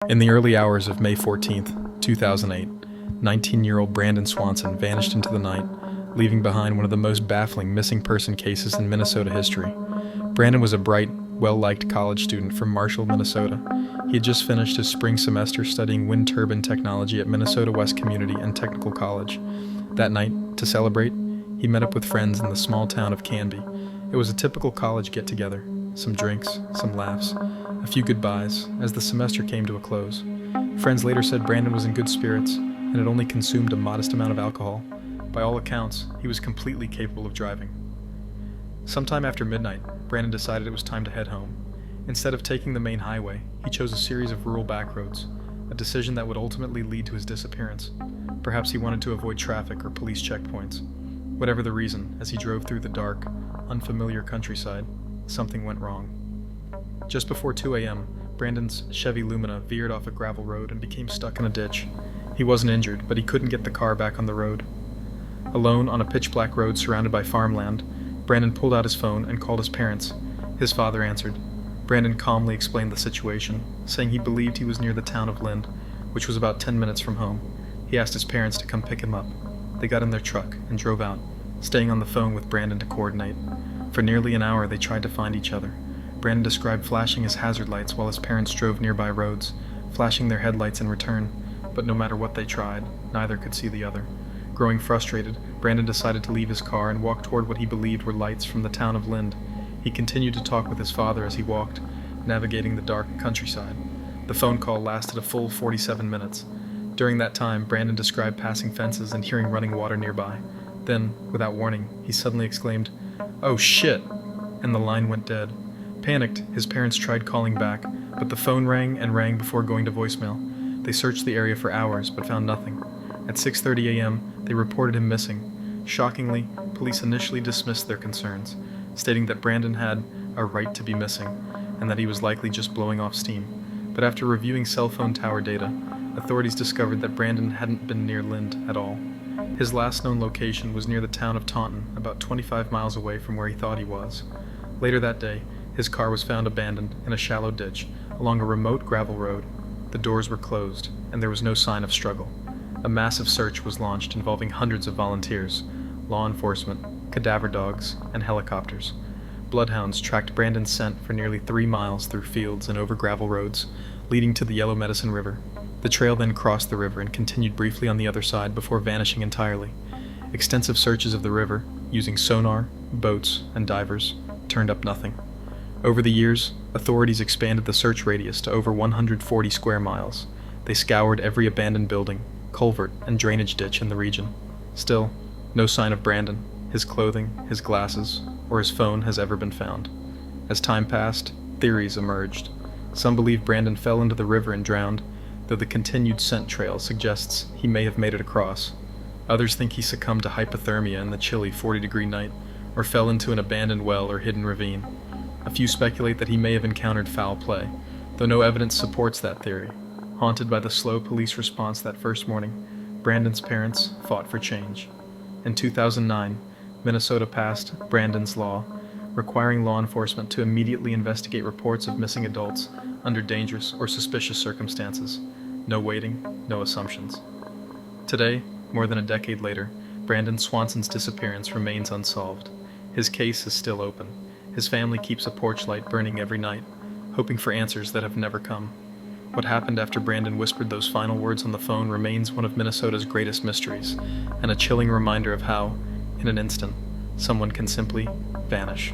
In the early hours of May 14th, 2008, 19-year-old Brandon Swanson vanished into the night, leaving behind one of the most baffling missing person cases in Minnesota history. Brandon was a bright, well-liked college student from Marshall, Minnesota. He had just finished his spring semester studying wind turbine technology at Minnesota West Community and Technical College. That night, to celebrate, he met up with friends in the small town of Canby. It was a typical college get-together. Some drinks, some laughs, a few goodbyes as the semester came to a close. Friends later said Brandon was in good spirits and had only consumed a modest amount of alcohol. By all accounts, he was completely capable of driving. Sometime after midnight, Brandon decided it was time to head home. Instead of taking the main highway, he chose a series of rural back roads, a decision that would ultimately lead to his disappearance. Perhaps he wanted to avoid traffic or police checkpoints. Whatever the reason, as he drove through the dark, unfamiliar countryside, something went wrong. Just before 2 a.m., Brandon's Chevy Lumina veered off a gravel road and became stuck in a ditch. He wasn't injured, but he couldn't get the car back on the road. Alone on a pitch-black road surrounded by farmland, Brandon pulled out his phone and called his parents. His father answered. Brandon calmly explained the situation, saying he believed he was near the town of Lind, which was about 10 minutes from home. He asked his parents to come pick him up. They got in their truck and drove out, staying on the phone with Brandon to coordinate. For nearly an hour, they tried to find each other. Brandon described flashing his hazard lights while his parents drove nearby roads, flashing their headlights in return, but no matter what they tried, neither could see the other. Growing frustrated, Brandon decided to leave his car and walk toward what he believed were lights from the town of Lind. He continued to talk with his father as he walked, navigating the dark countryside. The phone call lasted a full 47 minutes. During that time, Brandon described passing fences and hearing running water nearby. Then, without warning, he suddenly exclaimed, "Oh shit!" and the line went dead. Panicked, his parents tried calling back, but the phone rang and rang before going to voicemail. They searched the area for hours, but found nothing. At 6:30 a.m., they reported him missing. Shockingly, police initially dismissed their concerns, stating that Brandon had a right to be missing, and that he was likely just blowing off steam. But after reviewing cell phone tower data, authorities discovered that Brandon hadn't been near Lind at all. His last known location was near the town of Taunton, about 25 miles away from where he thought he was. Later that day, his car was found abandoned in a shallow ditch along a remote gravel road. The doors were closed, and there was no sign of struggle. A massive search was launched involving hundreds of volunteers, law enforcement, cadaver dogs, and helicopters. Bloodhounds tracked Brandon's scent for nearly 3 miles through fields and over gravel roads, leading to the Yellow Medicine River. The trail then crossed the river and continued briefly on the other side before vanishing entirely. Extensive searches of the river, using sonar, boats, and divers, turned up nothing. Over the years, authorities expanded the search radius to over 140 square miles. They scoured every abandoned building, culvert, and drainage ditch in the region. Still, no sign of Brandon, his clothing, his glasses, or his phone has ever been found. As time passed, theories emerged. Some believe Brandon fell into the river and drowned, though the continued scent trail suggests he may have made it across. Others think he succumbed to hypothermia in the chilly 40-degree night, or fell into an abandoned well or hidden ravine. A few speculate that he may have encountered foul play, though no evidence supports that theory. Haunted by the slow police response that first morning, Brandon's parents fought for change. In 2009, Minnesota passed Brandon's Law, requiring law enforcement to immediately investigate reports of missing adults under dangerous or suspicious circumstances. No waiting, no assumptions. Today, more than a decade later, Brandon Swanson's disappearance remains unsolved. His case is still open. His family keeps a porch light burning every night, hoping for answers that have never come. What happened after Brandon whispered those final words on the phone remains one of Minnesota's greatest mysteries, and a chilling reminder of how, in an instant, someone can simply vanish.